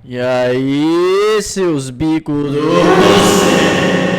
E aí, seus bicos do...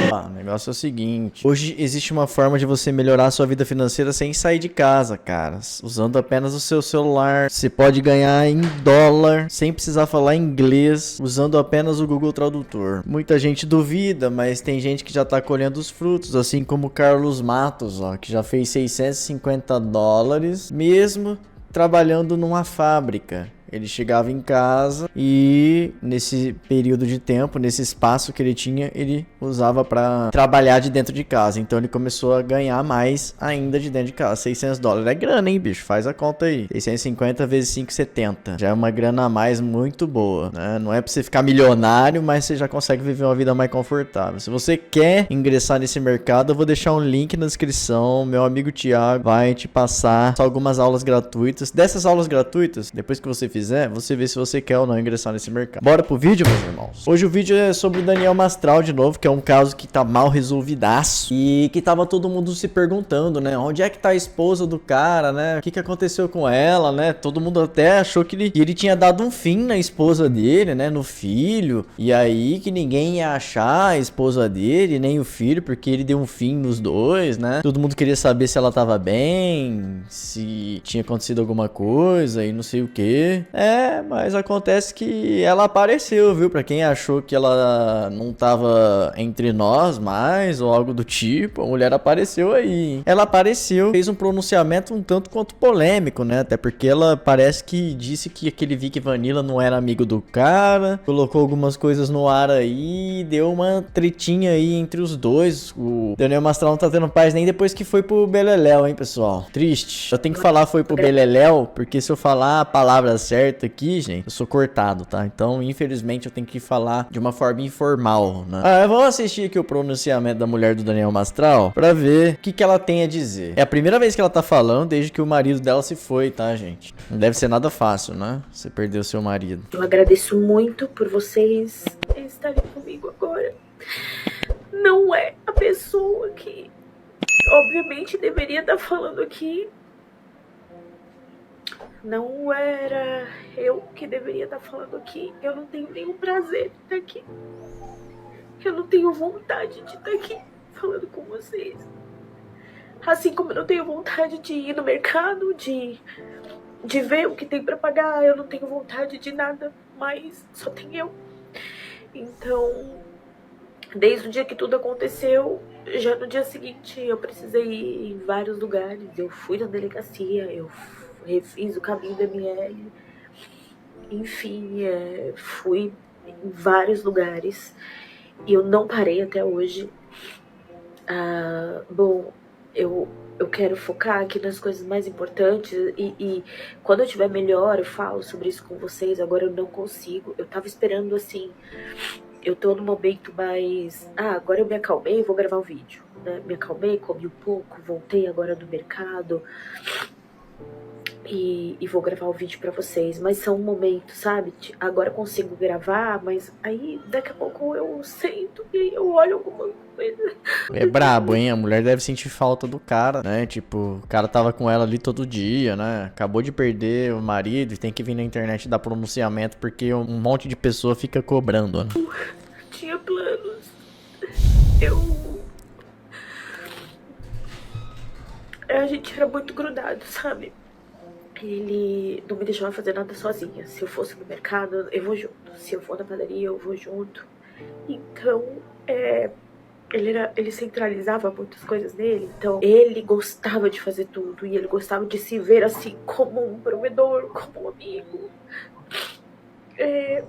O negócio é o seguinte, hoje existe uma forma de você melhorar a sua vida financeira sem sair de casa, cara, usando apenas o seu celular. Você pode ganhar em dólar, sem precisar falar inglês, usando apenas o Google Tradutor. Muita gente duvida, mas tem gente que já tá colhendo os frutos, assim como o Carlos Matos, ó, que já fez 650 dólares, mesmo trabalhando numa fábrica. Ele chegava em casa e nesse período de tempo, nesse espaço que ele tinha, ele usava para trabalhar de dentro de casa. Então ele começou a ganhar mais ainda de dentro de casa. 600 dólares é grana, hein, bicho? Faz a conta aí. 650 vezes 5,70. Já é uma grana a mais muito boa, né? Não é pra você ficar milionário, mas você já consegue viver uma vida mais confortável. Se você quer ingressar nesse mercado, eu vou deixar um link na descrição. Meu amigo Thiago vai te passar algumas aulas gratuitas. Dessas aulas gratuitas, depois que você fizer, você vê se você quer ou não ingressar nesse mercado. Bora pro vídeo, meus irmãos. Hoje o vídeo é sobre o Daniel Mastral de novo, que é um caso que tá mal resolvidaço e que tava todo mundo se perguntando, né? Onde é que tá a esposa do cara, né? O que aconteceu com ela, né? Todo mundo até achou que ele tinha dado um fim na esposa dele, né? No filho. E aí que ninguém ia achar a esposa dele, nem o filho, porque ele deu um fim nos dois, né? Todo mundo queria saber se ela tava bem, se tinha acontecido alguma coisa e não sei o que. Mas acontece que ela apareceu, viu? Pra quem achou que ela não tava entre nós mais ou algo do tipo, a mulher apareceu aí. Ela apareceu, fez um pronunciamento um tanto quanto polêmico, né? Até porque ela parece que disse que aquele Vic Vanilla não era amigo do cara, colocou algumas coisas no ar aí, deu uma tretinha aí entre os dois. O Daniel Mastral não tá tendo paz nem depois que foi pro Beleléu, hein, pessoal? Triste. Eu tenho que falar foi pro Beleléu, porque se eu falar a palavra certa aqui, gente, eu sou cortado, tá? Então, infelizmente, eu tenho que falar de uma forma informal, né? Vamos assistir aqui o pronunciamento da mulher do Daniel Mastral pra ver o que ela tem a dizer. É a primeira vez que ela tá falando desde que o marido dela se foi, tá, gente? Não deve ser nada fácil, né? Você perdeu seu marido. Eu agradeço muito por vocês estarem comigo agora. Não é a pessoa que, obviamente, deveria estar falando aqui. Não era eu que deveria estar falando aqui. Eu não tenho nenhum prazer de estar aqui. Eu não tenho vontade de estar aqui falando com vocês. Assim como eu não tenho vontade de ir no mercado, de ver o que tem para pagar. Eu não tenho vontade de nada, mas só tem eu. Então, desde o dia que tudo aconteceu, já no dia seguinte eu precisei ir em vários lugares. Eu fui na delegacia, eu refiz o caminho da ML, enfim, fui em vários lugares e eu não parei até hoje. Bom, eu quero focar aqui nas coisas mais importantes e quando eu estiver melhor eu falo sobre isso com vocês. Agora eu não consigo, eu tava esperando assim, eu tô no momento mais... agora eu me acalmei e vou gravar o vídeo, né? Me acalmei, comi um pouco, voltei agora do mercado e vou gravar o vídeo pra vocês. Mas são momentos, sabe? Agora eu consigo gravar, mas aí daqui a pouco eu sento e aí eu olho alguma coisa. É brabo, hein? A mulher deve sentir falta do cara, né? Tipo, o cara tava com ela ali todo dia, né? Acabou de perder o marido e tem que vir na internet dar pronunciamento porque um monte de pessoa fica cobrando, né? Tinha planos. A gente era muito grudado, sabe? Ele não me deixava fazer nada sozinha. Se eu fosse no mercado, eu vou junto. Se eu for na padaria, eu vou junto. Então, ele centralizava muitas coisas nele. Então, ele gostava de fazer tudo. E ele gostava de se ver assim, como um provedor, como um amigo.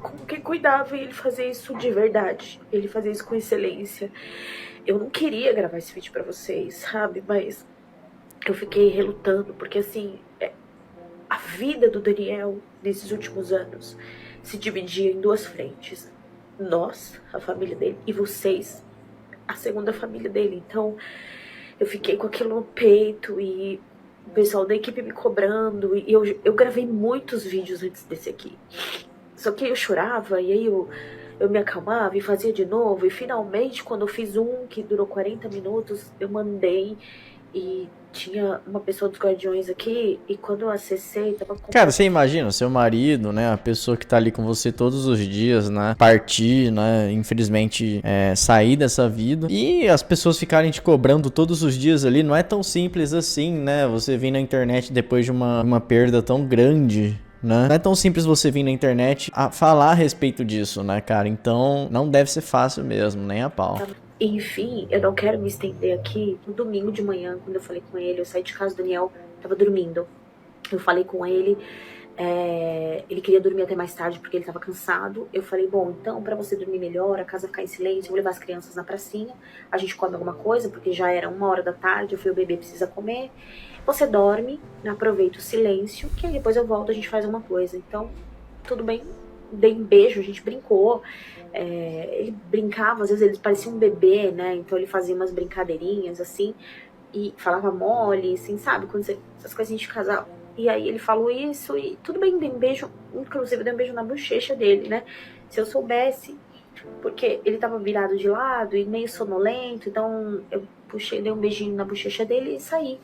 Como quem cuidava, e ele fazia isso de verdade. Ele fazia isso com excelência. Eu não queria gravar esse vídeo pra vocês, sabe? Mas eu fiquei relutando, porque assim... A vida do Daniel, nesses últimos anos, se dividia em duas frentes. Nós, a família dele, e vocês, a segunda família dele. Então, eu fiquei com aquilo no peito e o pessoal da equipe me cobrando. E eu gravei muitos vídeos antes desse aqui. Só que eu chorava e aí eu me acalmava e fazia de novo. E finalmente, quando eu fiz um que durou 40 minutos, eu mandei. E tinha uma pessoa dos guardiões aqui, e quando eu acessei, tava com... Cara, você imagina, seu marido, né, a pessoa que tá ali com você todos os dias, né, partir, né, infelizmente sair dessa vida, e as pessoas ficarem te cobrando todos os dias ali, não é tão simples assim, né, você vir na internet depois de uma perda tão grande, né? Não é tão simples você vir na internet a falar a respeito disso, né, cara? Então, não deve ser fácil mesmo, nem a pau. Enfim, eu não quero me estender aqui. No domingo de manhã, quando eu falei com ele, eu saí de casa, o Daniel tava dormindo. Eu falei com ele, ele queria dormir até mais tarde porque ele tava cansado. Eu falei, bom, então pra você dormir melhor, a casa ficar em silêncio, eu vou levar as crianças na pracinha, a gente come alguma coisa, porque já era 1h da tarde, eu falei, o bebê precisa comer. Você dorme, aproveita o silêncio, que aí depois eu volto, a gente faz alguma coisa. Então, tudo bem, dei um beijo, a gente brincou. Ele brincava, às vezes ele parecia um bebê, né? Então ele fazia umas brincadeirinhas assim, e falava mole, assim, sabe? Quando essas coisinhas de casal. E aí ele falou isso, e tudo bem, dei um beijo, inclusive dei um beijo na bochecha dele, né? Se eu soubesse, porque ele tava virado de lado e meio sonolento, então eu puxei, dei um beijinho na bochecha dele e saí.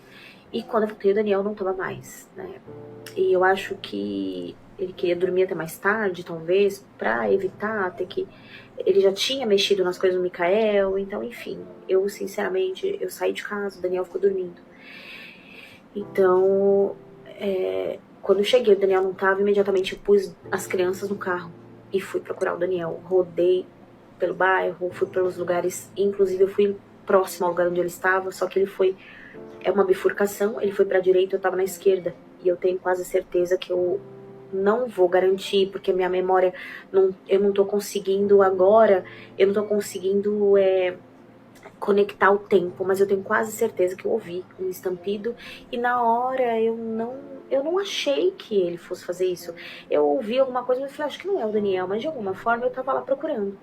E quando eu voltei, o Daniel não tava mais, né? E eu acho que ele queria dormir até mais tarde, talvez, pra evitar ter que... Ele já tinha mexido nas coisas do Mikael, então, enfim. Eu, sinceramente, eu saí de casa, o Daniel ficou dormindo. Então, quando eu cheguei, o Daniel não tava, imediatamente eu pus as crianças no carro e fui procurar o Daniel. Rodei pelo bairro, fui pelos lugares, inclusive eu fui próximo ao lugar onde ele estava, só que ele foi... É uma bifurcação, ele foi pra direita, eu tava na esquerda. E eu tenho quase certeza que eu não vou garantir, porque minha memória, eu não tô conseguindo agora, eu não tô conseguindo conectar o tempo, mas eu tenho quase certeza que eu ouvi um estampido, e na hora eu não achei que ele fosse fazer isso. Eu ouvi alguma coisa, mas eu falei, acho que não é o Daniel, mas de alguma forma eu tava lá procurando.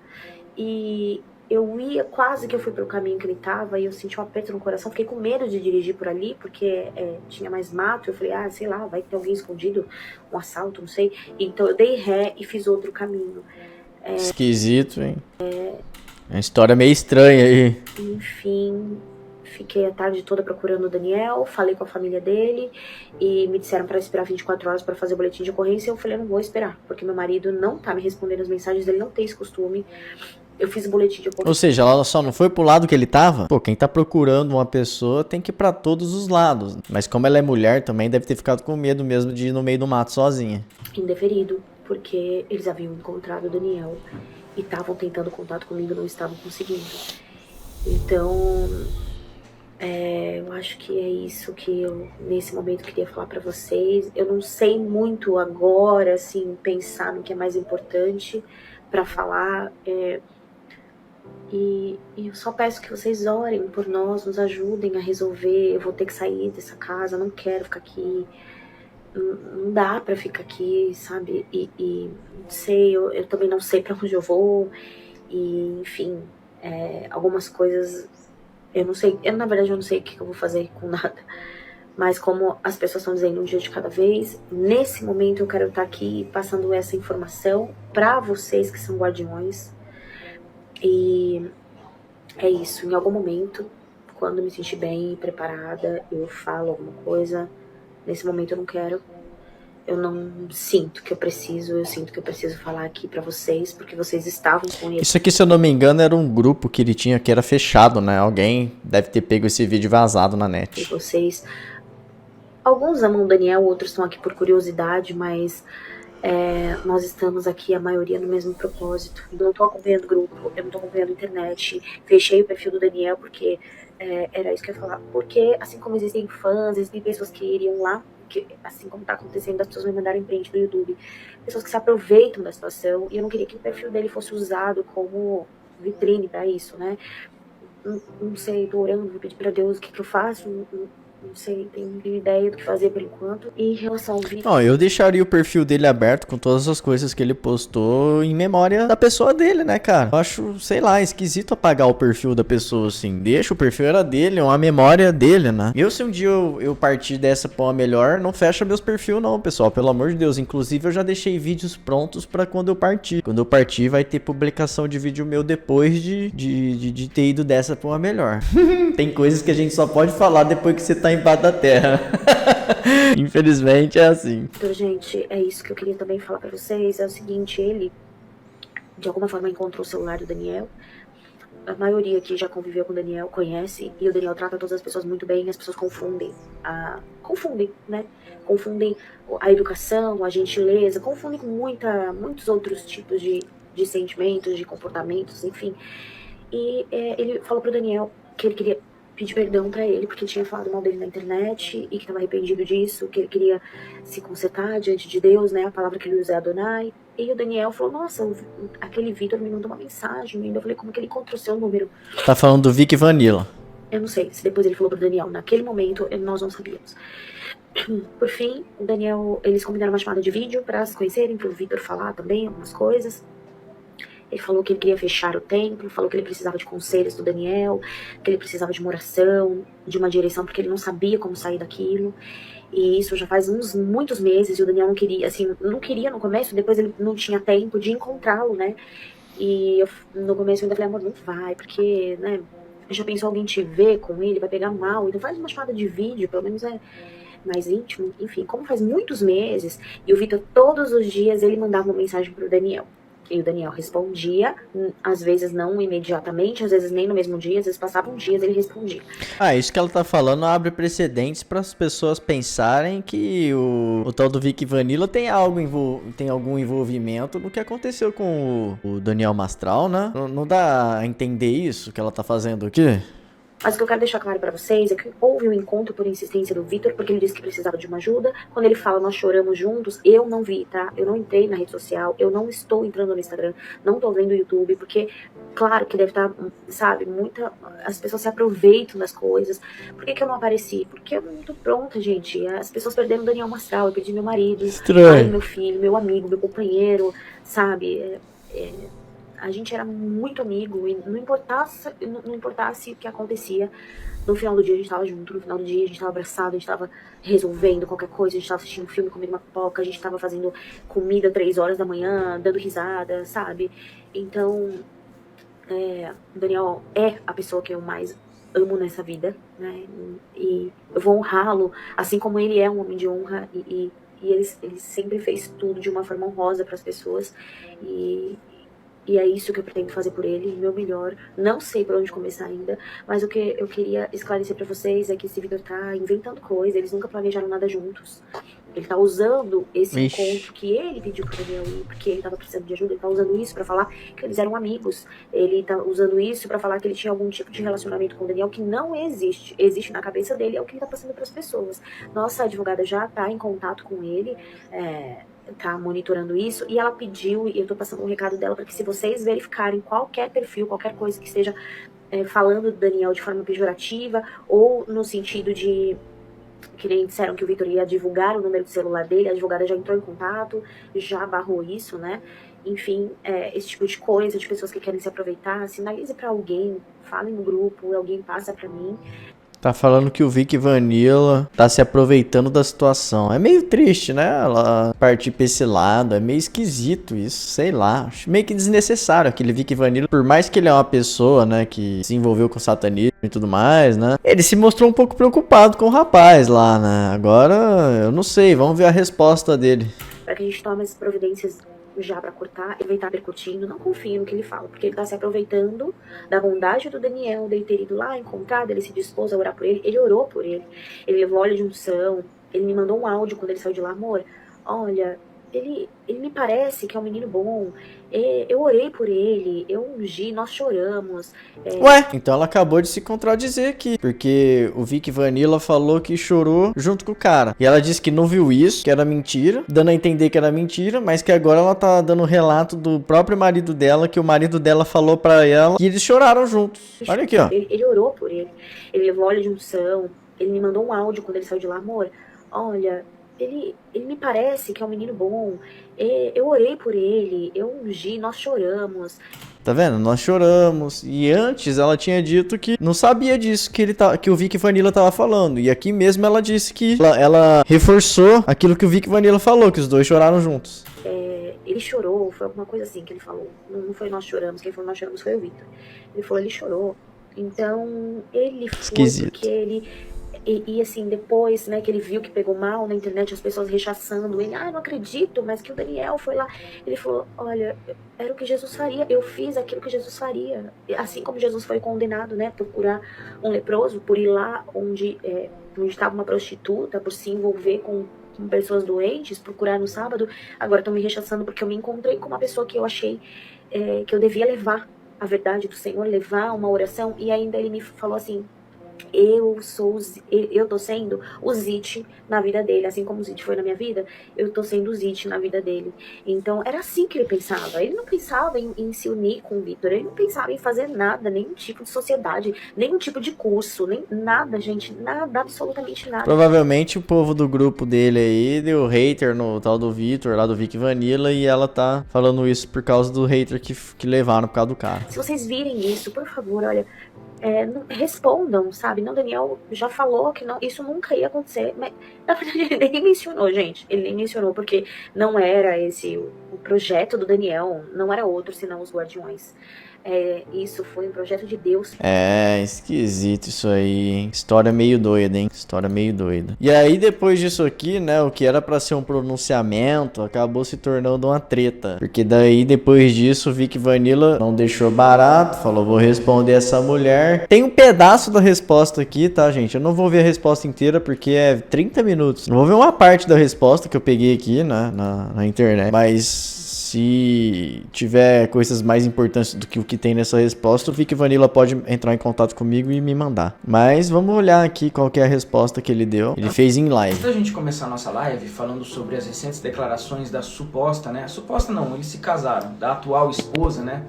E eu ia, quase que eu fui pro caminho que ele tava, e eu senti um aperto no coração, fiquei com medo de dirigir por ali, porque tinha mais mato, eu falei, sei lá, vai ter alguém escondido, um assalto, não sei. Então eu dei ré e fiz outro caminho. Esquisito, hein? É uma história meio estranha aí. Enfim, fiquei a tarde toda procurando o Daniel, falei com a família dele, e me disseram para esperar 24 horas para fazer o boletim de ocorrência, e eu falei, não vou esperar, porque meu marido não tá me respondendo as mensagens, ele não tem esse costume. Eu fiz o boletim de ocorrência. Ou seja, ela só não foi pro lado que ele tava? Pô, quem tá procurando uma pessoa tem que ir pra todos os lados. Mas como ela é mulher também, deve ter ficado com medo mesmo de ir no meio do mato sozinha. Indeferido, porque eles haviam encontrado o Daniel e estavam tentando contato comigo, não estavam conseguindo. Então, eu acho que é isso que eu, nesse momento, queria falar pra vocês. Eu não sei muito agora, assim, pensar no que é mais importante pra falar. E eu só peço que vocês orem por nós, nos ajudem a resolver. Eu vou ter que sair dessa casa, não quero ficar aqui. Não dá pra ficar aqui, sabe? E não sei, eu também não sei pra onde eu vou. E, enfim, algumas coisas eu não sei. Na verdade, eu não sei o que eu vou fazer com nada. Mas como as pessoas estão dizendo, um dia de cada vez, nesse momento eu quero estar aqui passando essa informação pra vocês que são guardiões. E é isso, em algum momento, quando me sentir bem, preparada, eu falo alguma coisa. Nesse momento eu não quero. Eu não sinto que eu preciso, eu sinto que eu preciso falar aqui pra vocês, porque vocês estavam com ele. Isso aqui, se eu não me engano, era um grupo que ele tinha que era fechado, né? Alguém deve ter pego esse vídeo vazado na net. E vocês... Alguns amam o Daniel, outros estão aqui por curiosidade, mas... nós estamos aqui, a maioria, no mesmo propósito. Eu não tô acompanhando o grupo, eu não tô acompanhando a internet. Fechei o perfil do Daniel porque era isso que eu ia falar. Porque, assim como existem fãs, existem pessoas que iriam lá, que, assim como tá acontecendo, as pessoas me mandaram em print do YouTube, pessoas que se aproveitam da situação, e eu não queria que o perfil dele fosse usado como vitrine pra isso, né? Não sei, tô orando, vou pedir pra Deus o que eu faço. Não sei, tenho ideia do que fazer por enquanto. E em relação ao vídeo... Não, eu deixaria o perfil dele aberto com todas as coisas que ele postou em memória da pessoa dele, né, cara? Eu acho, sei lá, esquisito apagar o perfil da pessoa, assim. Deixa, o perfil era dele, é uma memória dele, né? Se um dia eu partir dessa pra uma melhor, não fecha meus perfis não, pessoal, pelo amor de Deus. Inclusive, eu já deixei vídeos prontos pra quando eu partir. Quando eu partir, vai ter publicação de vídeo meu depois de ter ido dessa pra uma melhor. Tem coisas que a gente só pode falar depois que você tá embaixo da terra. Infelizmente é assim. Então, gente, é isso que eu queria também falar pra vocês. É o seguinte, ele, de alguma forma, encontrou o celular do Daniel. A maioria que já conviveu com o Daniel conhece. E o Daniel trata todas as pessoas muito bem. As pessoas confundem, né? Confundem a educação, a gentileza. Confundem com muitos outros tipos de sentimentos, de comportamentos, enfim. E ele falou pro Daniel que ele queria pedir perdão pra ele, porque tinha falado mal dele na internet e que estava arrependido disso, que ele queria se consertar diante de Deus, né? A palavra que ele usa é Adonai. E o Daniel falou, nossa, aquele Vitor me mandou uma mensagem. E eu falei, como que ele encontrou seu número? Tá falando do Vic Vanilla. Eu não sei se depois ele falou pro Daniel. Naquele momento, nós não sabíamos. Por fim, o Daniel, eles combinaram uma chamada de vídeo pra se conhecerem, pro Vitor falar também algumas coisas. Ele falou que ele queria fechar o templo, falou que ele precisava de conselhos do Daniel, que ele precisava de uma oração, de uma direção, porque ele não sabia como sair daquilo. E isso já faz muitos meses, e o Daniel não queria, assim, não queria no começo, depois ele não tinha tempo de encontrá-lo, né? E no começo eu ainda falei, amor, não vai, porque, né, já pensou alguém te ver com ele, vai pegar mal, então faz uma chamada de vídeo, pelo menos é mais íntimo. Enfim, como faz muitos meses, e o Vitor todos os dias ele mandava uma mensagem pro Daniel. E o Daniel respondia, às vezes não imediatamente, às vezes nem no mesmo dia, às vezes passavam dias e ele respondia. Isso que ela tá falando abre precedentes para as pessoas pensarem que o tal do Vic Vanilla tem algum envolvimento no que aconteceu com o Daniel Mastral, né? Não dá a entender isso que ela tá fazendo aqui? Mas o que eu quero deixar claro pra vocês é que houve um encontro por insistência do Vitor, porque ele disse que precisava de uma ajuda. Quando ele fala, nós choramos juntos, eu não vi, tá? Eu não entrei na rede social, eu não estou entrando no Instagram, não tô vendo o YouTube, porque, claro que deve estar, sabe, as pessoas se aproveitam das coisas. Por que eu não apareci? Porque eu não tô pronta, gente. As pessoas perderam o Daniel Mastral, eu perdi meu marido, pai, meu filho, meu amigo, meu companheiro, sabe? A gente era muito amigo e não importasse o que acontecia, no final do dia a gente tava junto, no final do dia a gente tava abraçado, a gente tava resolvendo qualquer coisa, a gente tava assistindo um filme, comendo uma pipoca, a gente tava fazendo comida 3 horas da manhã, dando risada, sabe? Então, o Daniel é a pessoa que eu mais amo nessa vida, né? E eu vou honrá-lo, assim como ele é um homem de honra e ele sempre fez tudo de uma forma honrosa para as pessoas e é isso que eu pretendo fazer por ele, meu melhor. Não sei por onde começar ainda, mas o que eu queria esclarecer pra vocês é que esse Vitor tá inventando coisa, eles nunca planejaram nada juntos. Ele tá usando esse encontro que ele pediu pro Daniel ir, porque ele tava precisando de ajuda, ele tá usando isso pra falar que eles eram amigos. Ele tá usando isso pra falar que ele tinha algum tipo de relacionamento com o Daniel que não existe. Existe na cabeça dele, é o que ele tá passando pras pessoas. Nossa advogada já tá em contato com ele, tá monitorando isso, e ela pediu, e eu tô passando um recado dela, para que se vocês verificarem qualquer perfil, qualquer coisa que esteja falando do Daniel de forma pejorativa, ou no sentido de, que nem disseram que o Vitor ia divulgar o número de celular dele, a advogada já entrou em contato, já barrou isso, né? Enfim, esse tipo de coisa, de pessoas que querem se aproveitar, sinalize pra alguém, falem no grupo, alguém passa pra mim. Tá falando que o Vic Vanilla tá se aproveitando da situação. É meio triste, né? Ela partir pra esse lado. É meio esquisito isso, sei lá. Acho meio que desnecessário aquele Vic Vanilla. Por mais que ele é uma pessoa, né, que se envolveu com satanismo e tudo mais, né? Ele se mostrou um pouco preocupado com o rapaz lá, né? Agora, eu não sei. Vamos ver a resposta dele. Para que a gente tome as providências já pra cortar, ele vai estar percutindo, não confie no que ele fala, porque ele tá se aproveitando da bondade do Daniel, dele ter ido lá, encontrado, ele se dispôs a orar por ele orou por ele levou óleo de unção, ele me mandou um áudio quando ele saiu de lá, amor, olha, ele me parece que é um menino bom, eu orei por ele, eu ungi, nós choramos. Ué, então ela acabou de se contradizer aqui, porque o Vic Vanilla falou que chorou junto com o cara, e ela disse que não viu isso, que era mentira, dando a entender que era mentira, mas que agora ela tá dando relato do próprio marido dela, que o marido dela falou pra ela que eles choraram juntos. Olha aqui, ó. Ele orou por ele levou óleo de unção, Ele me mandou um áudio quando ele saiu de lá, amor, olha, ele me parece que é um menino bom, eu orei por ele, eu ungi, nós choramos. Tá vendo? Nós choramos. E antes ela tinha dito que não sabia disso que o Vic Vanilla tava falando. E aqui mesmo ela disse que ela reforçou aquilo que o Vic Vanilla falou, que os dois choraram juntos. Ele chorou, foi alguma coisa assim que ele falou. Não foi nós choramos, quem falou nós choramos foi o Victor. Ele falou, ele chorou. Então, ele foi Esquisito. porque ele... E assim, depois, né, que ele viu que pegou mal na internet, as pessoas rechaçando ele, não acredito, mas que o Daniel foi lá. Ele falou, olha, era o que Jesus faria, eu fiz aquilo que Jesus faria. Assim como Jesus foi condenado, né, por curar um leproso, por ir lá onde estava uma prostituta, por se envolver com pessoas doentes, por curar no sábado, agora estão me rechaçando porque eu me encontrei com uma pessoa que eu achei que eu devia levar a verdade do Senhor, levar uma oração, e ainda ele me falou assim, eu tô sendo o Zit na vida dele, assim como o Zit foi na minha vida, eu tô sendo o Zit na vida dele. Então era assim que ele pensava. Ele não pensava em se unir com o Victor, ele não pensava em fazer nada, nenhum tipo de sociedade, nenhum tipo de curso, nem nada, gente, nada, absolutamente nada. Provavelmente o povo do grupo dele aí deu hater no tal do Victor, lá do Vic Vanilla, e ela tá falando isso por causa do hater que levaram por causa do cara. Se vocês virem isso, por favor, olha, respondam, sabe? Não, Daniel já falou que não, isso nunca ia acontecer, mas na verdade ele nem mencionou, gente. Ele nem mencionou, porque não era esse o projeto do Daniel, não era outro senão os Guardiões. Isso foi um projeto de Deus. É, esquisito isso aí, hein? História meio doida, hein? História meio doida. E aí, depois disso aqui, né, o que era pra ser um pronunciamento, acabou se tornando uma treta. Porque daí, depois disso, o Vic Vanilla não deixou barato, falou, vou responder essa mulher. Tem um pedaço da resposta aqui, tá, gente? Eu não vou ver a resposta inteira, porque é 30 minutos. Eu vou ver uma parte da resposta que eu peguei aqui na internet. Mas... se tiver coisas mais importantes do que o que tem nessa resposta, o Vic Vanilla pode entrar em contato comigo e me mandar. Mas vamos olhar aqui qual que é a resposta que ele deu. Ele fez em live. Antes da gente começar a nossa live falando sobre as recentes declarações da suposta, né? Suposta não, eles se casaram, da atual esposa, né?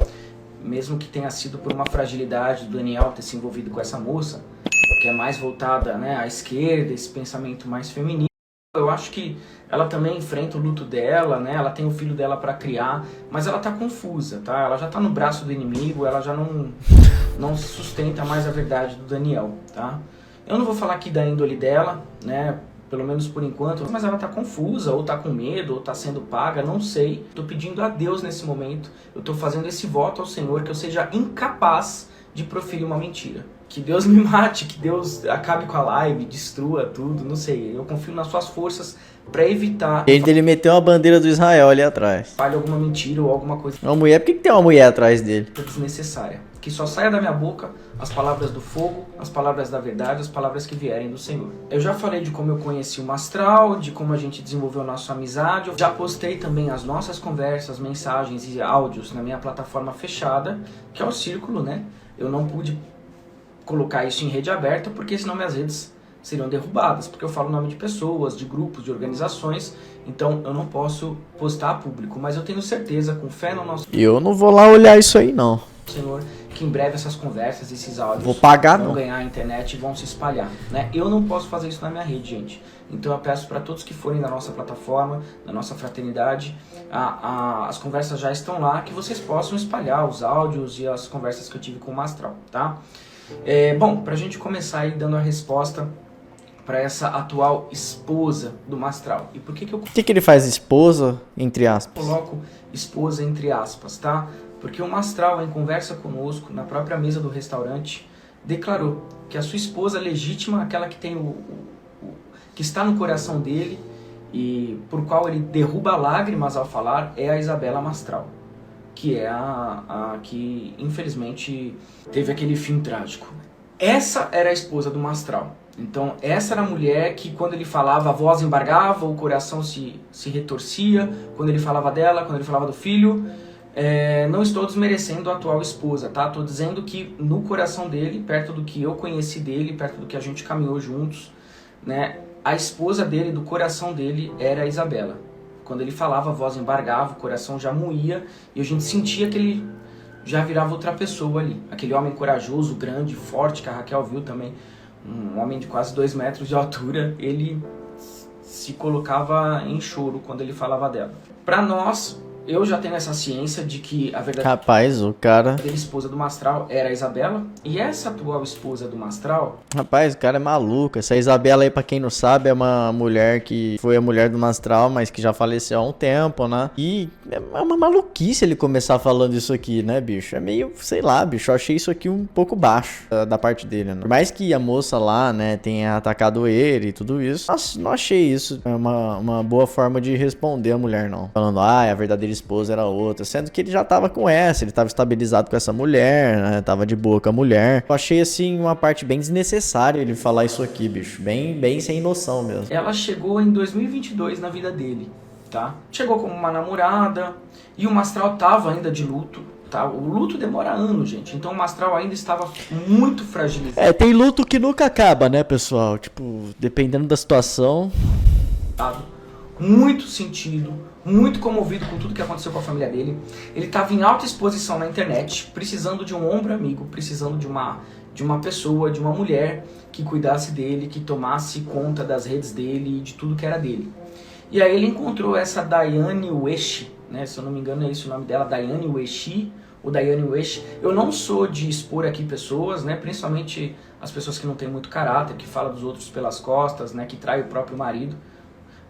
Mesmo que tenha sido por uma fragilidade do Daniel ter se envolvido com essa moça, que é mais voltada, né, à esquerda, esse pensamento mais feminino. Eu acho que ela também enfrenta o luto dela, né? Ela tem o filho dela para criar, mas ela tá confusa, tá? Ela já tá no braço do inimigo, ela já não sustenta mais a verdade do Daniel, tá? Eu não vou falar aqui da índole dela, né? Pelo menos por enquanto, mas ela tá confusa, ou tá com medo, ou tá sendo paga, não sei. Tô pedindo a Deus nesse momento, eu tô fazendo esse voto ao Senhor, que eu seja incapaz de proferir uma mentira. Que Deus me mate, que Deus acabe com a live, destrua tudo, não sei. Eu confio nas suas forças pra evitar... Ele meteu uma bandeira do Israel ali atrás. Fale alguma mentira ou alguma coisa Uma mulher, por que tem uma mulher atrás dele? desnecessária. Que só saia da minha boca as palavras do fogo, as palavras da verdade, as palavras que vierem do Senhor. Eu já falei de como eu conheci o Mastral, de como a gente desenvolveu nossa amizade. Eu já postei também as nossas conversas, mensagens e áudios na minha plataforma fechada, que é o Círculo, né? Eu não pude colocar isso em rede aberta, porque senão minhas redes seriam derrubadas, porque eu falo o nome de pessoas, de grupos, de organizações, então eu não posso postar a público, mas eu tenho certeza, com fé no nosso Eu não vou lá olhar isso aí, não. Senhor, que em breve essas conversas, esses áudios Vou pagar, vão não. ganhar a internet e vão se espalhar, né? Eu não posso fazer isso na minha rede, gente. Então eu peço para todos que forem da nossa plataforma, da nossa fraternidade, as conversas já estão lá, que vocês possam espalhar os áudios e as conversas que eu tive com o Mastral, tá? Bom, pra gente começar aí dando a resposta para essa atual esposa do Mastral. E por que eu Por que ele faz esposa, entre aspas? coloco esposa entre aspas, tá? Porque o Mastral, em conversa conosco, na própria mesa do restaurante, declarou que a sua esposa legítima, aquela que tem que está no coração dele e por qual ele derruba lágrimas ao falar, é a Isabela Mastral, que é a que infelizmente teve aquele fim trágico. Essa era a esposa do Mastral. Então essa era a mulher que quando ele falava a voz embargava, o coração se retorcia, quando ele falava dela, quando ele falava do filho. Não estou desmerecendo a atual esposa, tá? Estou dizendo que no coração dele, perto do que eu conheci dele, perto do que a gente caminhou juntos, né? A esposa dele, do coração dele, era a Isabela. Quando ele falava, a voz embargava, o coração já moía e a gente sentia que ele já virava outra pessoa ali. Aquele homem corajoso, grande, forte, que a Raquel viu também um homem de quase 2 metros de altura, ele se colocava em choro quando ele falava dela. Para nós, eu já tenho essa ciência de que a verdadeira Rapaz, o cara... esposa do Mastral era a Isabela, e essa atual esposa do Mastral... Rapaz, o cara é maluco. Essa Isabela aí, pra quem não sabe, é uma mulher que foi a mulher do Mastral, mas que já faleceu há um tempo, né? E é uma maluquice ele começar falando isso aqui, né, bicho? É meio, sei lá, bicho, eu achei isso aqui um pouco baixo da parte dele, né? Por mais que a moça lá, né, tenha atacado ele e tudo isso, não achei isso uma boa forma de responder a mulher, não. Falando, a verdadeira esposa era outra, sendo que ele já tava com essa, ele tava estabilizado com essa mulher, né, tava de boa com a mulher. Eu achei, assim, uma parte bem desnecessária ele falar isso aqui, bicho, bem sem noção mesmo. Ela chegou em 2022 na vida dele, tá? Chegou como uma namorada, e o Mastral tava ainda de luto, tá? O luto demora anos, gente, então o Mastral ainda estava muito fragilizado. Tem luto que nunca acaba, né, pessoal? Tipo, dependendo da situação... Muito sentido, muito comovido com tudo que aconteceu com a família dele. Ele estava em alta exposição na internet, precisando de um ombro amigo, precisando de uma pessoa, de uma mulher que cuidasse dele, que tomasse conta das redes dele e de tudo que era dele. E aí ele encontrou essa Daiane Ueshi, né? Se eu não me engano é esse o nome dela, Daiane Ueshi, ou Daiane Ueshi. Eu não sou de expor aqui pessoas, né? Principalmente as pessoas que não têm muito caráter, que falam dos outros pelas costas, né? Que trai o próprio marido.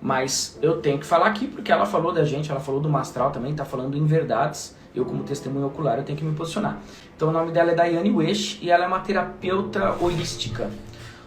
Mas eu tenho que falar aqui porque ela falou da gente, ela falou do Mastral também, tá falando em verdades. Eu, como testemunha ocular, eu tenho que me posicionar. Então o nome dela é Daiane Ueshi e ela é uma terapeuta holística.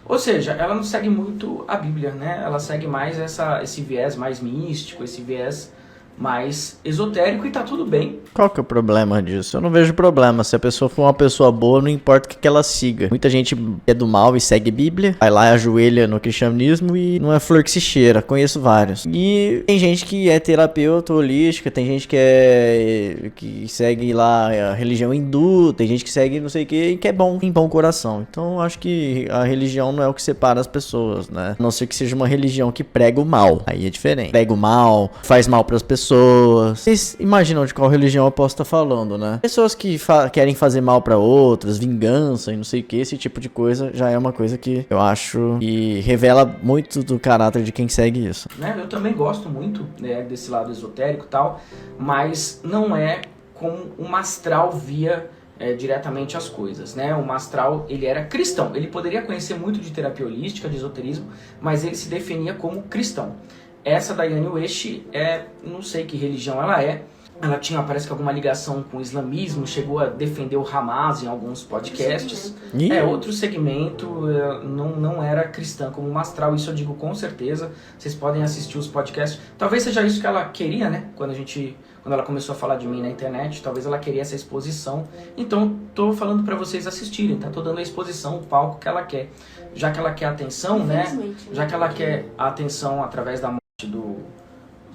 Ou seja, ela não segue muito a Bíblia, né? Ela segue mais esse viés mais místico, esse viés mais esotérico, e tá tudo bem. Qual que é o problema disso? Eu não vejo problema. Se a pessoa for uma pessoa boa, não importa o que ela siga. Muita gente é do mal e segue Bíblia, vai lá e ajoelha no cristianismo e não é flor que se cheira. Conheço vários. E tem gente que é terapeuta holística, tem gente que segue lá a religião hindu, tem gente que segue não sei o que e que é bom, tem bom coração. Então eu acho que a religião não é o que separa as pessoas, né? A não ser que seja uma religião que prega o mal. Aí é diferente. Prega o mal, faz mal pras pessoas. Vocês imaginam de qual religião eu posso estar falando, né? Pessoas que querem fazer mal pra outras, vingança e não sei o que, esse tipo de coisa já é uma coisa que eu acho que revela muito do caráter de quem segue isso. Né? Eu também gosto muito, né, desse lado esotérico e tal, mas não é como o Mastral via diretamente as coisas, né? O Mastral, ele era cristão, ele poderia conhecer muito de terapia holística, de esoterismo, mas ele se definia como cristão. Essa Daiane Ueshi não sei que religião ela é. Ela tinha, parece que alguma ligação com o islamismo, chegou a defender o Hamas em alguns podcasts. Outro segmento, não era cristã como o Mastral, isso eu digo com certeza. Vocês podem assistir os podcasts. Talvez seja isso que ela queria, né? Quando ela começou a falar de mim na internet, talvez ela queria essa exposição. Então, tô falando pra vocês assistirem, tá? Tô dando a exposição, o palco que ela quer. Já que ela quer atenção, né? Já que ela quer a atenção através da morte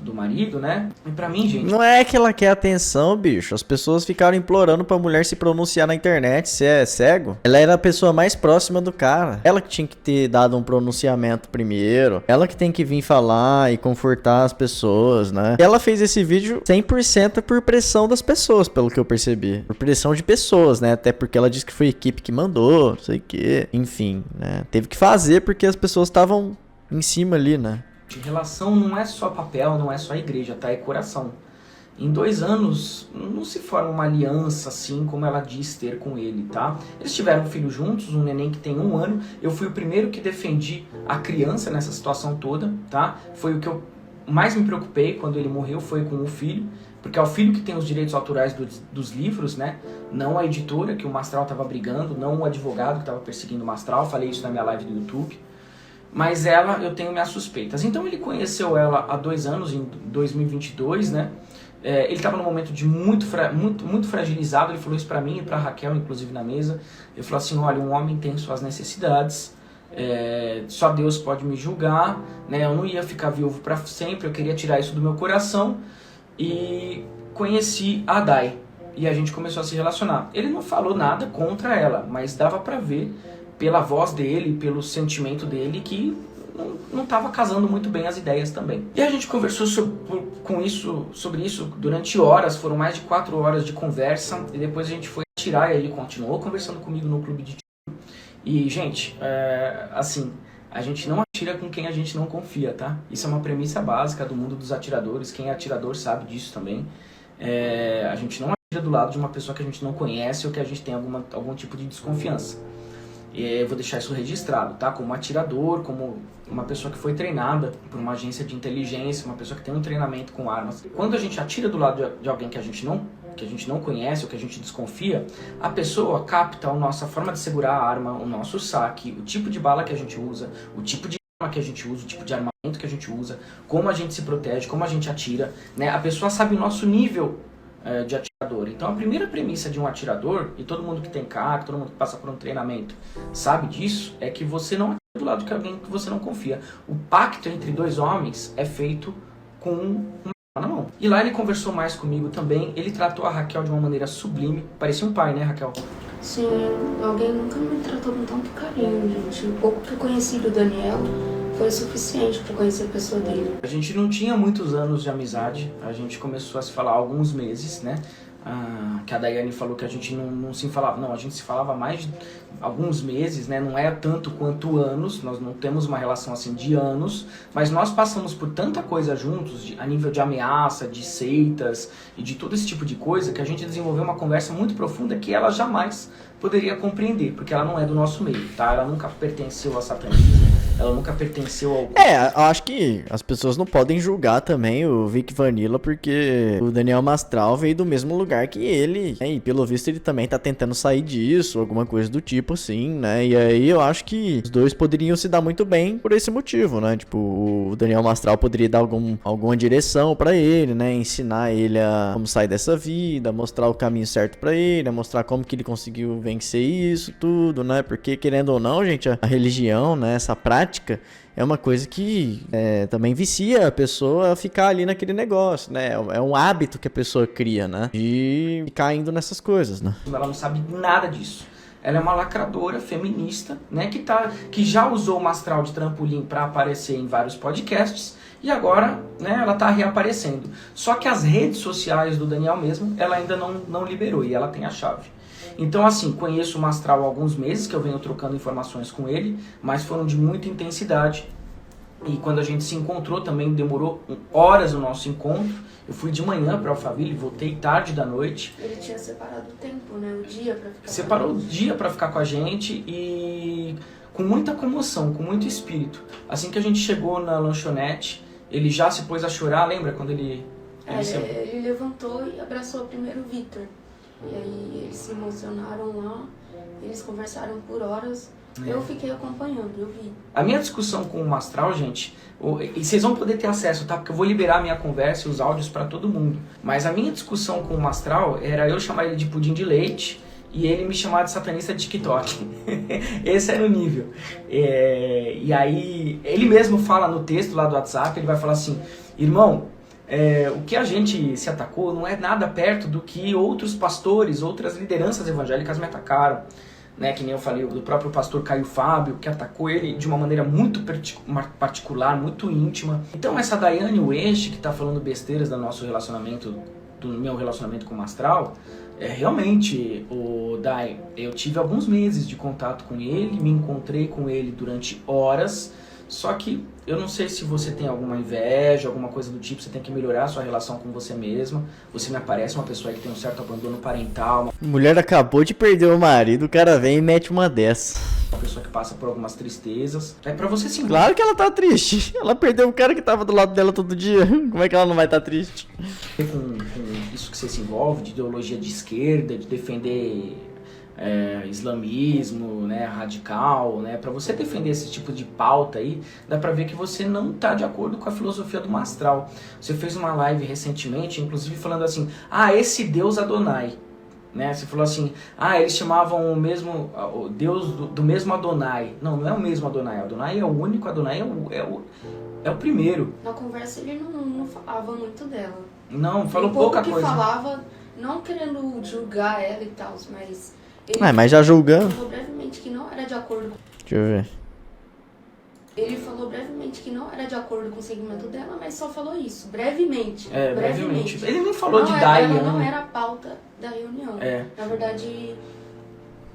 do marido, né? E pra mim, gente... Não é que ela quer atenção, bicho. As pessoas ficaram implorando pra mulher se pronunciar na internet. Você é cego? Ela era a pessoa mais próxima do cara. Ela que tinha que ter dado um pronunciamento primeiro. Ela que tem que vir falar e confortar as pessoas, né? Ela fez esse vídeo 100% por pressão das pessoas, pelo que eu percebi. Por pressão de pessoas, né? Até porque ela disse que foi a equipe que mandou, não sei o quê. Enfim, né? Teve que fazer porque as pessoas estavam em cima ali, né? Relação não é só papel, não é só igreja, tá? É coração. Em 2 anos, não se forma uma aliança assim como ela diz ter com ele, tá? Eles tiveram um filho juntos, um neném que tem 1 ano. Eu fui o primeiro que defendi a criança nessa situação toda, tá? Foi o que eu mais me preocupei quando ele morreu, foi com o filho. Porque é o filho que tem os direitos autorais dos livros, né? Não a editora que o Mastral estava brigando, não o advogado que estava perseguindo o Mastral. Falei isso na minha live do YouTube. Mas eu tenho minhas suspeitas. Então ele conheceu ela há 2 anos, em 2022, né? Ele estava num momento de muito fragilizado. Ele falou isso pra mim e pra Raquel, inclusive na mesa. Ele falou assim, olha, um homem tem suas necessidades, só Deus pode me julgar, né? Eu não ia ficar viúvo pra sempre, eu queria tirar isso do meu coração. E conheci a Dai, e a gente começou a se relacionar. Ele não falou nada contra ela, mas dava pra ver pela voz dele, pelo sentimento dele, que não estava casando muito bem as ideias também. E a gente conversou sobre isso durante horas, foram mais de 4 horas de conversa, e depois a gente foi tirar, e ele continuou conversando comigo no clube de tiro, E, gente, assim, a gente não atira com quem a gente não confia, tá? Isso é uma premissa básica do mundo dos atiradores. Quem é atirador sabe disso também. A gente não atira do lado de uma pessoa que a gente não conhece ou que a gente tem algum tipo de desconfiança. E eu vou deixar isso registrado, tá? Como atirador, como uma pessoa que foi treinada por uma agência de inteligência, uma pessoa que tem um treinamento com armas. Quando a gente atira do lado de alguém que a gente não conhece ou que a gente desconfia, a pessoa capta a nossa forma de segurar a arma, o nosso saque, o tipo de bala que a gente usa, o tipo de arma que a gente usa, o tipo de armamento que a gente usa, como a gente se protege, como a gente atira, né? A pessoa sabe o nosso nível de atirador. Então a primeira premissa de um atirador, e todo mundo que tem CAC, todo mundo que passa por um treinamento sabe disso, é que você não atira do lado de alguém que você não confia. O pacto entre dois homens é feito com uma arma na mão. E lá ele conversou mais comigo também, ele tratou a Raquel de uma maneira sublime, parecia um pai, né, Raquel? Sim, alguém nunca me tratou com tanto carinho, gente. O pouco que eu conheci do Daniel foi suficiente para conhecer a pessoa dele. A gente não tinha muitos anos de amizade, a gente começou a se falar há alguns meses, né? Que a Daiane falou que a gente não se falava. Não, a gente se falava há mais de alguns meses, né? Não é tanto quanto anos, nós não temos uma relação assim de anos, mas nós passamos por tanta coisa juntos, a nível de ameaça, de seitas e de todo esse tipo de coisa, que a gente desenvolveu uma conversa muito profunda que ela jamais poderia compreender, porque ela não é do nosso meio, tá? Ela nunca pertenceu a satanismo. Ela nunca pertenceu ao... Eu acho que as pessoas não podem julgar também o Vic Vanilla, porque o Daniel Mastral veio do mesmo lugar que ele, né? E pelo visto ele também tá tentando sair disso, alguma coisa do tipo assim, né? E aí eu acho que os dois poderiam se dar muito bem por esse motivo, né? Tipo, o Daniel Mastral poderia dar alguma direção pra ele, né? Ensinar ele a como sair dessa vida, mostrar o caminho certo pra ele, mostrar como que ele conseguiu vencer isso, tudo, né? Porque, querendo ou não, gente, a religião, né? Essa prática é uma coisa que também vicia a pessoa a ficar ali naquele negócio, né? É um hábito que a pessoa cria, né? De ficar indo nessas coisas, né? Ela não sabe nada disso. Ela é uma lacradora feminista, né? Que já usou o Mastral de trampolim para aparecer em vários podcasts e agora, né, ela tá reaparecendo. Só que as redes sociais do Daniel mesmo, ela ainda não liberou e ela tem a chave. Então, assim, conheço o Mastral há alguns meses, que eu venho trocando informações com ele, mas foram de muita intensidade. E quando a gente se encontrou também demorou horas o nosso encontro. Eu fui de manhã para Alphaville, voltei tarde da noite. Ele tinha separado o tempo, né? O dia para ficar Separou o dia para ficar com a gente e com muita comoção, com muito espírito. Assim que a gente chegou na lanchonete, ele já se pôs a chorar, lembra quando ele... Ele levantou e abraçou primeiro o Victor. E aí eles se emocionaram lá, eles conversaram por horas, eu fiquei acompanhando, eu vi. A minha discussão com o Mastral, gente, e vocês vão poder ter acesso, tá? Porque eu vou liberar a minha conversa e os áudios pra todo mundo. Mas a minha discussão com o Mastral era eu chamar ele de pudim de leite e ele me chamar de satanista de TikTok. Esse era o nível. E aí, ele mesmo fala no texto lá do WhatsApp, ele vai falar assim, irmão, o que a gente se atacou não é nada perto do que outros pastores, outras lideranças evangélicas me atacaram. Né, que nem eu falei, do próprio pastor Caio Fábio, que atacou ele de uma maneira muito particular, muito íntima. Então essa Daiane West, que está falando besteiras do nosso relacionamento, do meu relacionamento com o Mastral, realmente, Dai, eu tive alguns meses de contato com ele, me encontrei com ele durante horas, só que eu não sei se você tem alguma inveja, alguma coisa do tipo, você tem que melhorar a sua relação com você mesma. Você me parece uma pessoa que tem um certo abandono parental. Mulher acabou de perder o marido, o cara vem e mete uma dessa. Uma pessoa que passa por algumas tristezas. É pra você sim. Claro que ela tá triste. Ela perdeu o cara que tava do lado dela todo dia. Como é que ela não vai estar triste? Com isso que você se envolve, de ideologia de esquerda, de defender... islamismo, né, radical, né, para você defender esse tipo de pauta aí, dá pra ver que você não tá de acordo com a filosofia do Mastral. Você fez uma live recentemente, inclusive falando assim, esse Deus Adonai, né, você falou assim, eles chamavam o Deus do mesmo Adonai. Não é o mesmo Adonai, Adonai é o único, Adonai é o primeiro. Na conversa ele não falava muito dela. Não, falou pouca coisa. Ele falava, não querendo julgar ela e tal, mas... mas já julgando. Ele falou brevemente que não era de acordo. Deixa eu ver. Ele falou brevemente que não era de acordo com o segmento dela, mas só falou isso, brevemente. Brevemente. Ele nem falou não de Dai. Ela não era a pauta da reunião. Na verdade,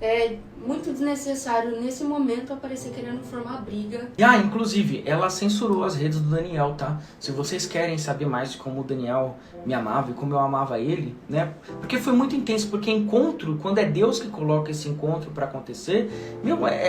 É muito desnecessário nesse momento aparecer querendo formar briga. Inclusive, ela censurou as redes do Daniel, tá? Se vocês querem saber mais de como o Daniel me amava e como eu amava ele, né? Porque foi muito intenso, porque encontro, quando é Deus que coloca esse encontro pra acontecer,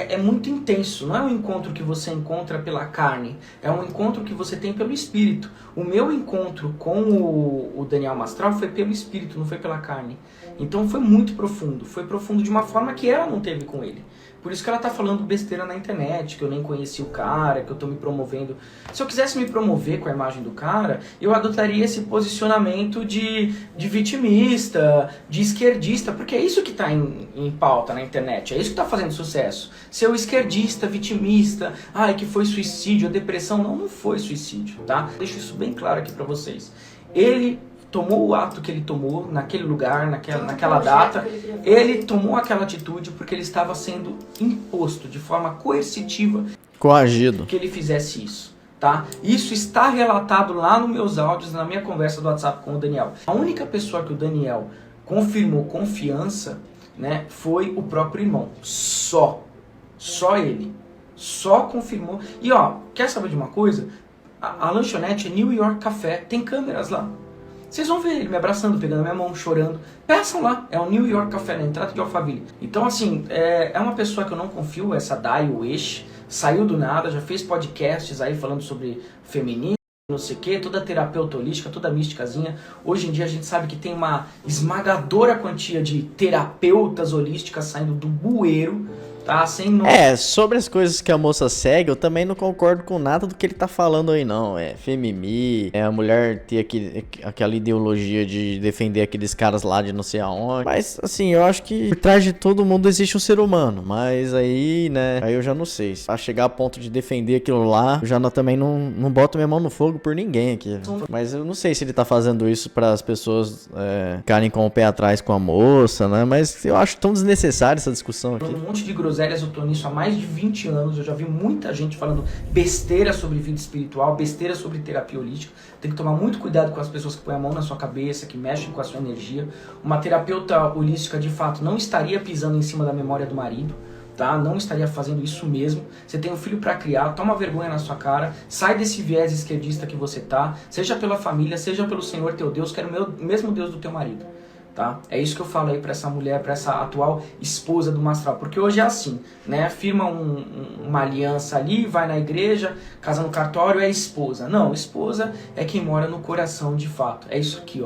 é muito intenso. Não é um encontro que você encontra pela carne, é um encontro que você tem pelo Espírito. O meu encontro com o Daniel Mastral foi pelo Espírito, não foi pela carne. Então foi muito profundo, foi profundo de uma forma que ela não teve com ele. Por isso que ela tá falando besteira na internet, que eu nem conheci o cara, que eu tô me promovendo. Se eu quisesse me promover com a imagem do cara, eu adotaria esse posicionamento de vitimista, de esquerdista, porque é isso que tá em pauta na internet, é isso que tá fazendo sucesso. Ser o esquerdista, vitimista, que foi suicídio, depressão, não foi suicídio, tá? Deixo isso bem claro aqui pra vocês. Ele tomou o ato que ele tomou naquele lugar, naquela data, ele tomou aquela atitude porque ele estava sendo imposto de forma coercitiva, coagido, que ele fizesse isso, tá? Isso está relatado lá nos meus áudios, na minha conversa do WhatsApp com o Daniel. A única pessoa que o Daniel confirmou confiança, né, foi o próprio irmão, só ele, só confirmou. E quer saber de uma coisa? A lanchonete é New York Café, tem câmeras lá. Vocês vão ver ele me abraçando, pegando a minha mão, chorando. Peçam lá, é o New York Café, na entrada de Alphaville. Então, assim, é uma pessoa que eu não confio, essa Dai Wish, saiu do nada, já fez podcasts aí falando sobre feminismo, não sei o que, toda terapeuta holística, toda místicazinha. Hoje em dia a gente sabe que tem uma esmagadora quantia de terapeutas holísticas saindo do bueiro, tá? Sem nome. Sobre as coisas que a moça segue, eu também não concordo com nada do que ele tá falando aí, não. Femimi, a mulher ter aquela ideologia de defender aqueles caras lá de não sei aonde. Mas, assim, eu acho que por trás de todo mundo existe um ser humano. Mas aí, né, aí eu já não sei. Pra chegar a ponto de defender aquilo lá, eu já também não boto minha mão no fogo por ninguém aqui. Mas eu não sei se ele tá fazendo isso para as pessoas ficarem com o pé atrás com a moça, né? Mas eu acho tão desnecessária essa discussão aqui. Um monte de groselhas, eu tô nisso há mais de 20 anos, eu já vi muita gente falando besteira sobre vida espiritual, besteira sobre terapia holística. Tem que tomar muito cuidado com as pessoas que põem a mão na sua cabeça, que mexem com a sua energia. Uma terapeuta holística, de fato, não estaria pisando em cima da memória do marido, tá? Não estaria fazendo isso mesmo. Você tem um filho pra criar, toma vergonha na sua cara, sai desse viés esquerdista que você tá, seja pela família, seja pelo Senhor teu Deus, que era o mesmo Deus do teu marido. Tá? É isso que eu falo aí pra essa mulher, pra essa atual esposa do Mastral. Porque hoje é assim, né? Firma uma aliança ali, vai na igreja, casa no cartório, é esposa. Não, esposa é quem mora no coração de fato. É isso aqui,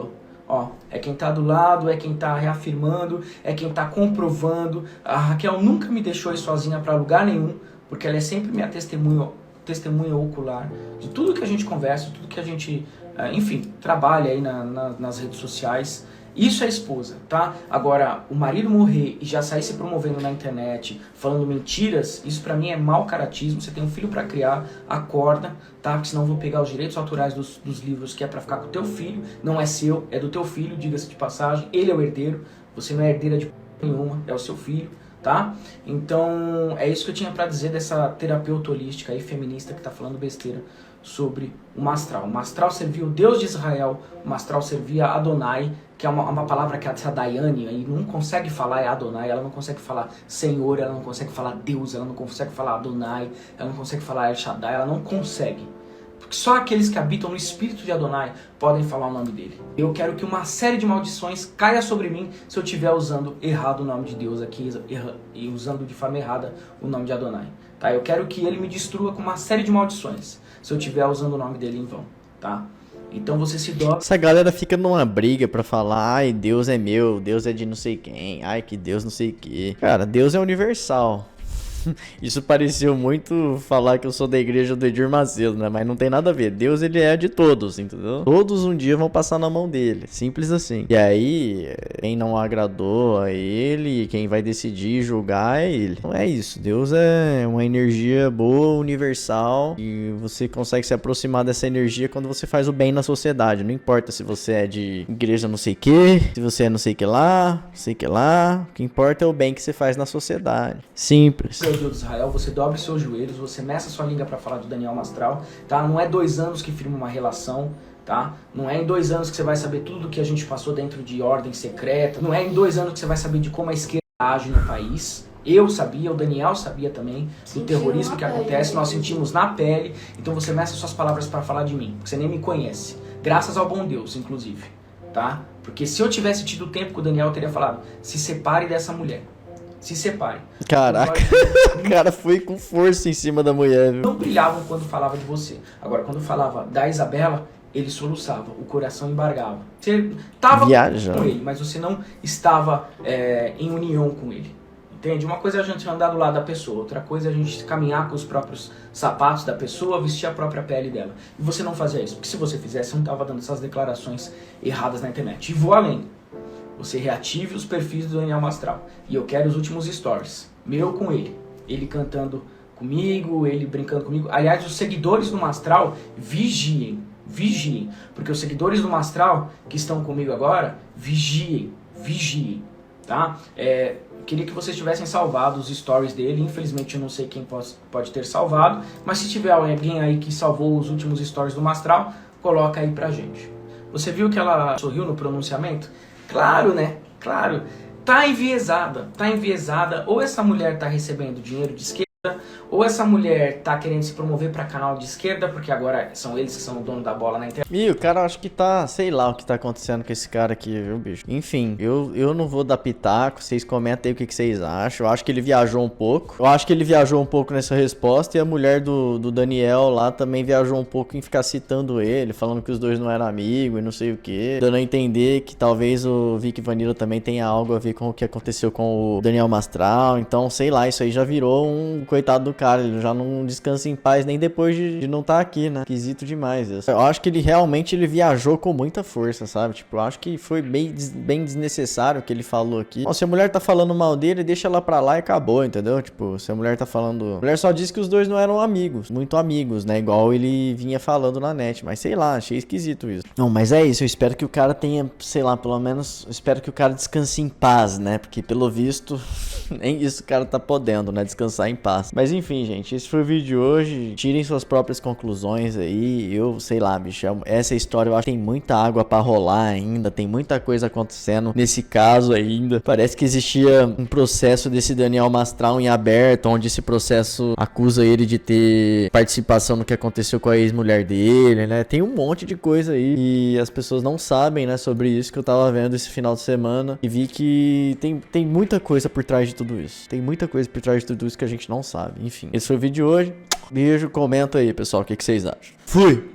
ó. É quem tá do lado, é quem tá reafirmando, é quem tá comprovando. A Raquel nunca me deixou ir sozinha pra lugar nenhum, porque ela é sempre minha testemunha ocular de tudo que a gente conversa, tudo que a gente, enfim, trabalha aí nas redes sociais. Isso é esposa, tá? Agora, o marido morrer e já sair se promovendo na internet, falando mentiras, isso pra mim é mau caratismo. Você tem um filho pra criar, acorda, tá? Porque senão vão pegar os direitos autorais dos livros que é pra ficar com o teu filho. Não é seu, é do teu filho, diga-se de passagem. Ele é o herdeiro, você não é herdeira de nenhuma, é o seu filho, tá? Então, é isso que eu tinha pra dizer dessa terapeuta holística aí, feminista, que tá falando besteira sobre o Mastral. O Mastral servia o Deus de Israel, o Mastral servia Adonai, que é uma palavra que essa Daiane aí não consegue falar, é Adonai, ela não consegue falar Senhor, ela não consegue falar Deus, ela não consegue falar Adonai, ela não consegue falar El Shaddai, ela não consegue. Porque só aqueles que habitam no espírito de Adonai podem falar o nome dele. Eu quero que uma série de maldições caia sobre mim se eu estiver usando errado o nome de Deus aqui e usando de forma errada o nome de Adonai. Tá? Eu quero que ele me destrua com uma série de maldições se eu estiver usando o nome dele em vão. Tá? Então você se dobra. Essa galera fica numa briga pra falar, ai, Deus é meu, Deus é de não sei quem, ai, que Deus não sei o que. Cara, Deus é universal. Isso pareceu muito falar que eu sou da igreja do Edir Macedo, né? Mas não tem nada a ver. Deus, ele é de todos, entendeu? Todos um dia vão passar na mão dele. Simples assim. E aí, quem não agradou a ele, quem vai decidir julgar é ele. Não é isso. Deus é uma energia boa, universal. E você consegue se aproximar dessa energia quando você faz o bem na sociedade. Não importa se você é de igreja não sei o que, se você é não sei o que lá, não sei o que lá. O que importa é o bem que você faz na sociedade. Simples. Deus de Israel, você dobre seus joelhos, você meça sua língua para falar do Daniel Mastral, tá? Não é 2 anos que firma uma relação, tá? Não é em 2 anos que você vai saber tudo do que a gente passou dentro de ordem secreta, não é em 2 anos que você vai saber de como a esquerda age no país. Eu sabia, o Daniel sabia também do Sentiu terrorismo na que pele, acontece, né? nós sentimos na pele. Então você meça suas palavras para falar de mim, porque você nem me conhece. Graças ao bom Deus, inclusive, tá? Porque se eu tivesse tido tempo com o Daniel, eu teria falado, se separe dessa mulher. Se separe. Caraca, o cara foi com força em cima da mulher, viu? Não brilhavam quando falava de você. Agora, quando falava da Isabela, ele soluçava, o coração embargava. Você estava com ele, mas você não estava em união com ele. Entende? Uma coisa é a gente andar do lado da pessoa, outra coisa é a gente caminhar com os próprios sapatos da pessoa, vestir a própria pele dela. E você não fazia isso, porque se você fizesse, você não estava dando essas declarações erradas na internet. E vou além. Você reative os perfis do Daniel Mastral. E eu quero os últimos stories. Meu com ele. Ele cantando comigo, ele brincando comigo. Aliás, os seguidores do Mastral, vigiem. Vigiem. Porque os seguidores do Mastral que estão comigo agora, vigiem. Vigiem. Tá? Queria que vocês tivessem salvado os stories dele. Infelizmente eu não sei quem pode ter salvado. Mas se tiver alguém aí que salvou os últimos stories do Mastral, coloca aí pra gente. Você viu que ela sorriu no pronunciamento? Claro, né? Claro. Tá enviesada. Tá enviesada. Ou essa mulher tá recebendo dinheiro de esquerda, ou essa mulher tá querendo se promover pra canal de esquerda, porque agora são eles que são o dono da bola na internet. E o cara, acho que tá, sei lá o que tá acontecendo com esse cara aqui, viu, bicho? Enfim, eu não vou dar pitaco, vocês comentem aí o que vocês acham. Eu acho que ele viajou um pouco. Eu acho que ele viajou um pouco nessa resposta, e a mulher do Daniel lá também viajou um pouco em ficar citando ele, falando que os dois não eram amigos e não sei o que, dando a entender que talvez o Vic Vanilla também tenha algo a ver com o que aconteceu com o Daniel Mastral. Então, sei lá, isso aí já virou um coitado do cara, ele já não descansa em paz nem depois de não estar aqui, né? Esquisito demais isso. Eu acho que ele realmente viajou com muita força, sabe? Tipo, eu acho que foi bem desnecessário o que ele falou aqui. Bom, se a mulher tá falando mal dele, deixa ela pra lá e acabou, entendeu? Tipo, se a mulher tá falando... A mulher só disse que os dois não eram amigos, muito amigos, né? Igual ele vinha falando na net, mas sei lá, achei esquisito isso. Não, mas é isso, eu espero que o cara tenha, sei lá, pelo menos, eu espero que o cara descanse em paz, né? Porque pelo visto, nem isso o cara tá podendo, né? Descansar em paz. Mas enfim, gente, esse foi o vídeo de hoje. Tirem suas próprias conclusões aí. Eu sei lá, bicho, essa história eu acho que tem muita água pra rolar ainda, tem muita coisa acontecendo nesse caso ainda. Parece que existia um processo desse Daniel Mastral em aberto, onde esse processo acusa ele de ter participação no que aconteceu com a ex-mulher dele, né? Tem um monte de coisa aí e as pessoas não sabem, né, sobre isso, que eu tava vendo esse final de semana e vi que tem muita coisa por trás de tudo isso. Tem muita coisa por trás de tudo isso que a gente não sabe. Enfim, esse foi o vídeo de hoje. Beijo, comenta aí, pessoal, o que vocês acham. Fui!